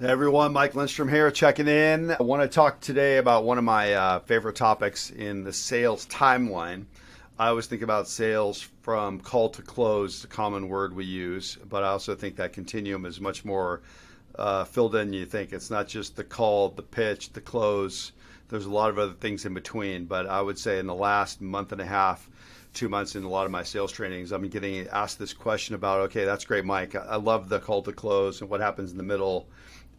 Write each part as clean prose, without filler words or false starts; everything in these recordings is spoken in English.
Hey everyone, Mike Lindstrom here, checking in. I want to talk today about one of my favorite topics in the sales timeline. I always think about sales from call to close, the common word we use, but I also think that continuum is much more filled in than you think. It's not just the call, the pitch, the close. There's a lot of other things in between, but I would say in the last month and a half, 2 months in a lot of my sales trainings, I'm getting asked this question about, okay, that's great, Mike. I love the call to close and what happens in the middle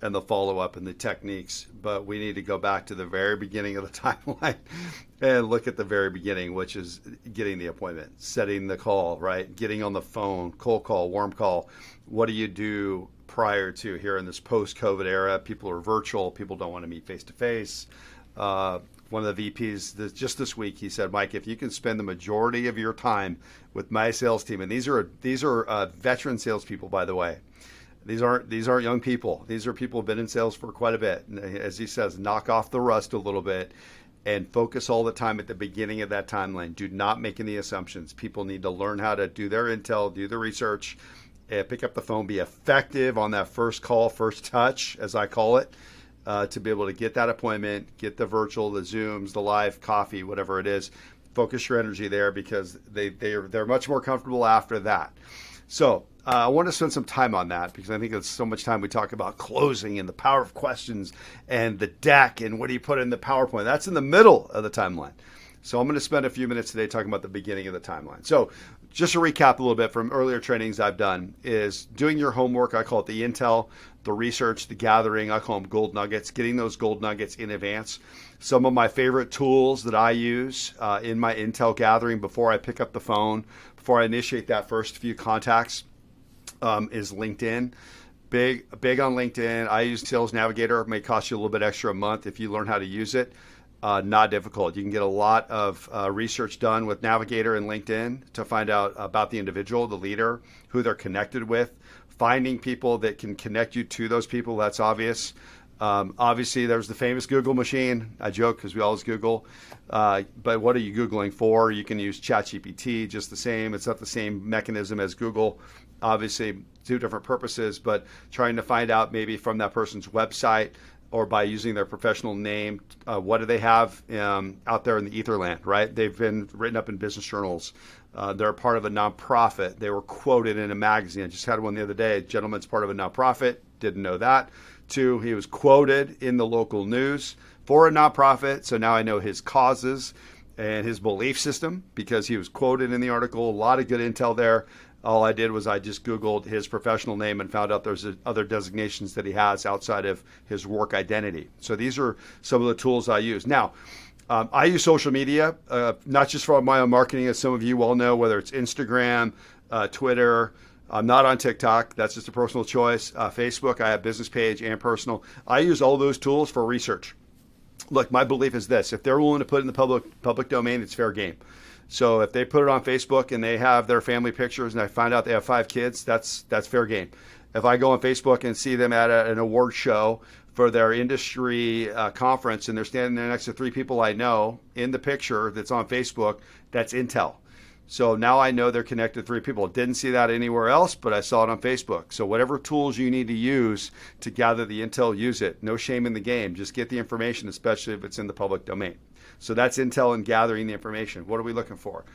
and the follow-up and the techniques, but we need to go back to the very beginning of the timeline and look at the very beginning, which is getting the appointment, setting the call, right? Getting on the phone, cold call, warm call. What do you do prior to here in this post-COVID era? People are virtual. People don't want to meet face-to-face. One of the VPs just this week, he said, Mike, if you can spend the majority of your time with my sales team, and these are veteran salespeople, by the way. These aren't young people. These are people who've been in sales for quite a bit. And as he says, knock off the rust a little bit and focus all the time at the beginning of that timeline. Do not make any assumptions. People need to learn how to do their intel, do the research, pick up the phone, be effective on that first call, first touch, as I call it, to be able to get that appointment, get the virtual, the Zooms, the live coffee, whatever it is. Focus your energy there because they're much more comfortable after that. So I want to spend some time on that because I think it's so much time we talk about closing and the power of questions and the deck and what do you put in the PowerPoint. That's in the middle of the timeline. So I'm going to spend a few minutes today talking about the beginning of the timeline. So just to recap a little bit from earlier trainings I've done is doing your homework. I call it the intel, the research, the gathering. I call them gold nuggets, getting those gold nuggets in advance. Some of my favorite tools that I use in my intel gathering before I pick up the phone, before I initiate that first few contacts is LinkedIn. Big on LinkedIn. I use Sales Navigator. It may cost you a little bit extra a month if you learn how to use it. Not difficult. You can get a lot of research done with Navigator and LinkedIn to find out about the individual, the leader, who they're connected with, finding people that can connect you to those people. That's obvious. Obviously, there's the famous Google machine. I joke because we always Google. But what are you Googling for? You can use ChatGPT just the same. It's not the same mechanism as Google. Obviously, two different purposes, but trying to find out maybe from that person's website or by using their professional name, what do they have out there in the etherland, right? They've been written up in business journals. They're a part of a nonprofit. They were quoted in a magazine. I just had one the other day. A gentleman's part of a nonprofit. Didn't know that. Two, he was quoted in the local news for a nonprofit. So now I know his causes and his belief system because he was quoted in the article. A lot of good intel there. All I did was I just Googled his professional name and found out there's other designations that he has outside of his work identity. So these are some of the tools I use. Now, I use social media, not just for my own marketing, as some of you all know, whether it's Instagram, Twitter. I'm not on TikTok. That's just a personal choice. Facebook, I have business page and personal. I use all those tools for research. Look, my belief is this. If they're willing to put it in the public domain, it's fair game. So if they put it on Facebook and they have their family pictures and I find out they have 5 kids, that's fair game. If I go on Facebook and see them at an award show for their industry conference and they're standing there next to 3 people I know in the picture that's on Facebook, that's intel. So now I know they're connected to 3 people. Didn't see that anywhere else, but I saw it on Facebook. So whatever tools you need to use to gather the intel, use it. No shame in the game. Just get the information, especially if it's in the public domain. So that's intel and gathering the information. What are we looking for?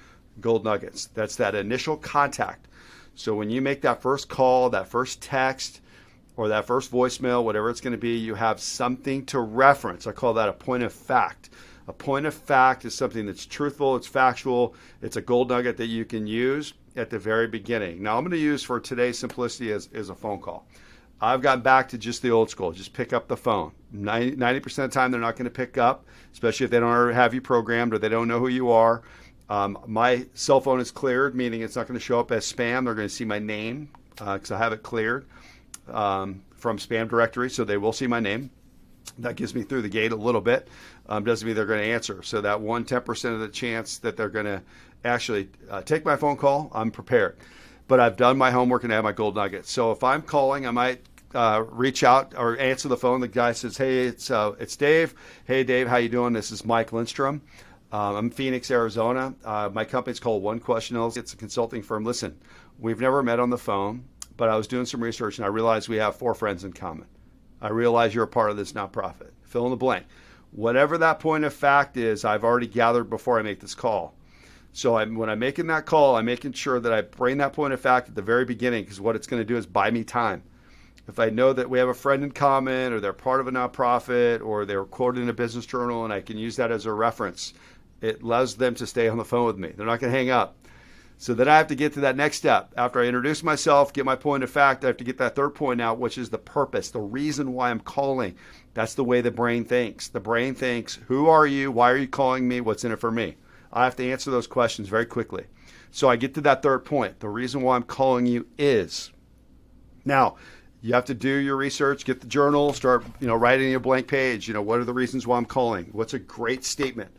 Gold nuggets. That's that initial contact. So when you make that first call, that first text, or that first voicemail, whatever it's going to be, you have something to reference. I call that a point of fact. A point of fact is something that's truthful, it's factual, it's a gold nugget that you can use at the very beginning. Now I'm going to use for today's simplicity as a phone call. I've gotten back to just the old school, just pick up the phone. 90% of the time they're not going to pick up, especially if they don't already have you programmed or they don't know who you are. My cell phone is cleared, meaning it's not going to show up as spam. They're going to see my name because I have it cleared from spam directory, so they will see my name. That gives me through the gate a little bit. Doesn't mean they're going to answer. So that 10% of the chance that they're going to actually take my phone call, I'm prepared. But I've done my homework and I have my gold nuggets. So if I'm calling, I might reach out or answer the phone. The guy says, "Hey, it's Dave. Hey, Dave, how you doing? This is Mike Lindstrom. I'm in Phoenix, Arizona. My company's called One Question. It's a consulting firm. Listen, we've never met on the phone, but I was doing some research and I realized we have 4 friends in common. I realize you're a part of this nonprofit. Fill in the blank. Whatever that point of fact is, I've already gathered before I make this call. So when I'm making that call, I'm making sure that I bring that point of fact at the very beginning, because what it's going to do is buy me time. If I know that we have a friend in common, or they're part of a nonprofit, or they're quoted in a business journal, and I can use that as a reference, it allows them to stay on the phone with me. They're not going to hang up. So then I have to get to that next step. After I introduce myself, get my point of fact, I have to get that third point out, which is the purpose, the reason why I'm calling. That's the way the brain thinks. The brain thinks, who are you? Why are you calling me? What's in it for me? I have to answer those questions very quickly. So I get to that third point. The reason why I'm calling you is. Now, you have to do your research, get the journal, start, writing a blank page. What are the reasons why I'm calling? What's a great statement?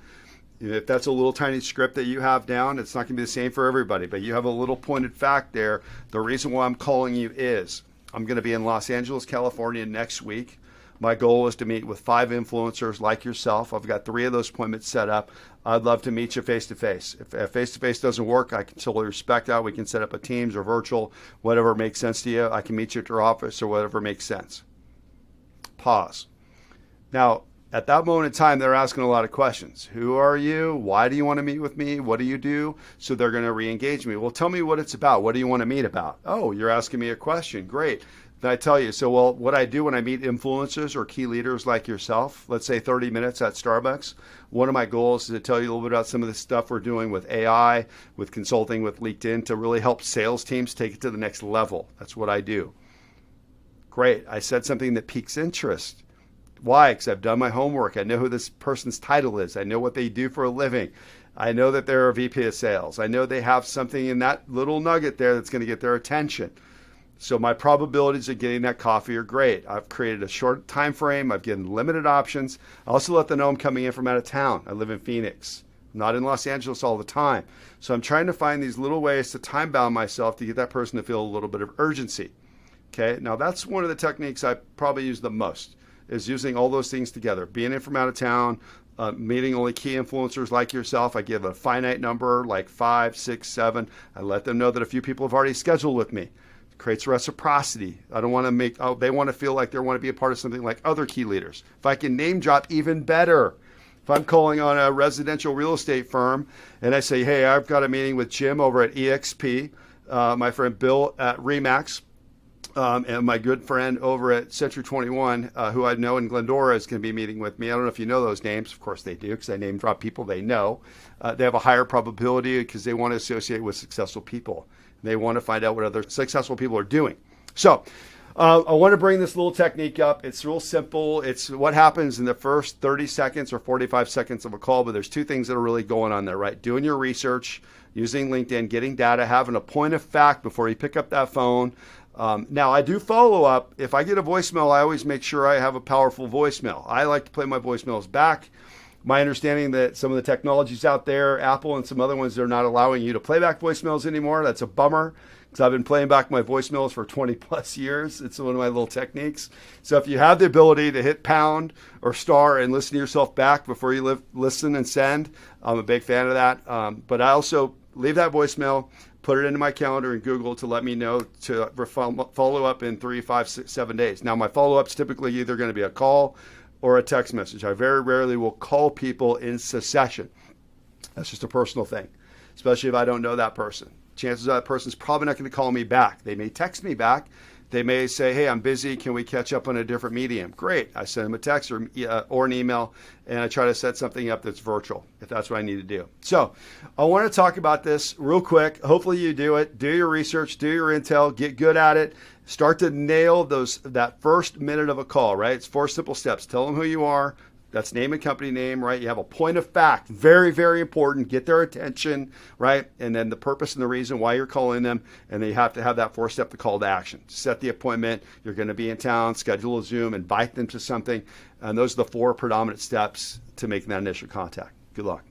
If that's a little tiny script that you have down, it's not going to be the same for everybody, but you have a little pointed fact there. The reason why I'm calling you is I'm going to be in Los Angeles, California next week. My goal is to meet with 5 influencers like yourself. I've got 3 of those appointments set up. I'd love to meet you face-to-face. If face-to-face doesn't work, I can totally respect that. We can set up a Teams or virtual, whatever makes sense to you. I can meet you at your office or whatever makes sense. Pause. Now, at that moment in time, they're asking a lot of questions. Who are you? Why do you want to meet with me? What do you do? So they're going to re-engage me. Well, tell me what it's about. What do you want to meet about? Oh, you're asking me a question. Great. Then I tell you, what I do when I meet influencers or key leaders like yourself, let's say 30 minutes at Starbucks, one of my goals is to tell you a little bit about some of the stuff we're doing with AI, with consulting with LinkedIn to really help sales teams take it to the next level. That's what I do. Great. I said something that piques interest. Why? Because I've done my homework. I know who this person's title is. I know what they do for a living. I know that they're a VP of sales. I know they have something in that little nugget there that's going to get their attention. So my probabilities of getting that coffee are great. I've created a short time frame. I've given limited options. I also let them know I'm coming in from out of town. I live in Phoenix, not in Los Angeles all the time. So I'm trying to find these little ways to time bound myself to get that person to feel a little bit of urgency. Okay, now that's one of the techniques I probably use the most, is using all those things together. Being in from out of town, meeting only key influencers like yourself. I give a finite number, like 5, 6, 7. I let them know that a few people have already scheduled with me. It creates reciprocity. I don't want to they want to feel like they want to be a part of something like other key leaders. If I can name drop, even better. If I'm calling on a residential real estate firm and I say, hey, I've got a meeting with Jim over at EXP, my friend Bill at Remax, and my good friend over at Century 21, who I know in Glendora, is going to be meeting with me. I don't know if you know those names. Of course they do, because I name drop people they know. They have a higher probability because they want to associate with successful people. They want to find out what other successful people are doing. So I want to bring this little technique up. It's real simple. It's what happens in the first 30 seconds or 45 seconds of a call, but there's 2 things that are really going on there, right? Doing your research, using LinkedIn, getting data, having a point of fact before you pick up that phone. Now, I do follow up. If I get a voicemail, I always make sure I have a powerful voicemail. I like to play my voicemails back. My understanding that some of the technologies out there, Apple and some other ones, they're not allowing you to play back voicemails anymore. That's a bummer, because I've been playing back my voicemails for 20 plus years. It's one of my little techniques. So if you have the ability to hit pound or star and listen to yourself back before you listen and send, I'm a big fan of that. But I also leave that voicemail, put it into my calendar in Google to let me know to follow up in 3, 5, 6, 7 days. Now, my follow-up's typically either going to be a call or a text message. I very rarely will call people in succession. That's just a personal thing, especially if I don't know that person. Chances are that person's probably not going to call me back. They may text me back. They may say, hey, I'm busy. Can we catch up on a different medium? Great. I send them a text or an email, and I try to set something up that's virtual, if that's what I need to do. So I want to talk about this real quick. Hopefully you do it. Do your research. Do your intel. Get good at it. Start to nail that first minute of a call, right? It's 4 simple steps. Tell them who you are. That's name and company name, right? You have a point of fact. Very, very important. Get their attention, right? And then the purpose and the reason why you're calling them. And then you have to have that 4-step, the call to action. Set the appointment. You're going to be in town. Schedule a Zoom. Invite them to something. And those are the 4 predominant steps to making that initial contact. Good luck.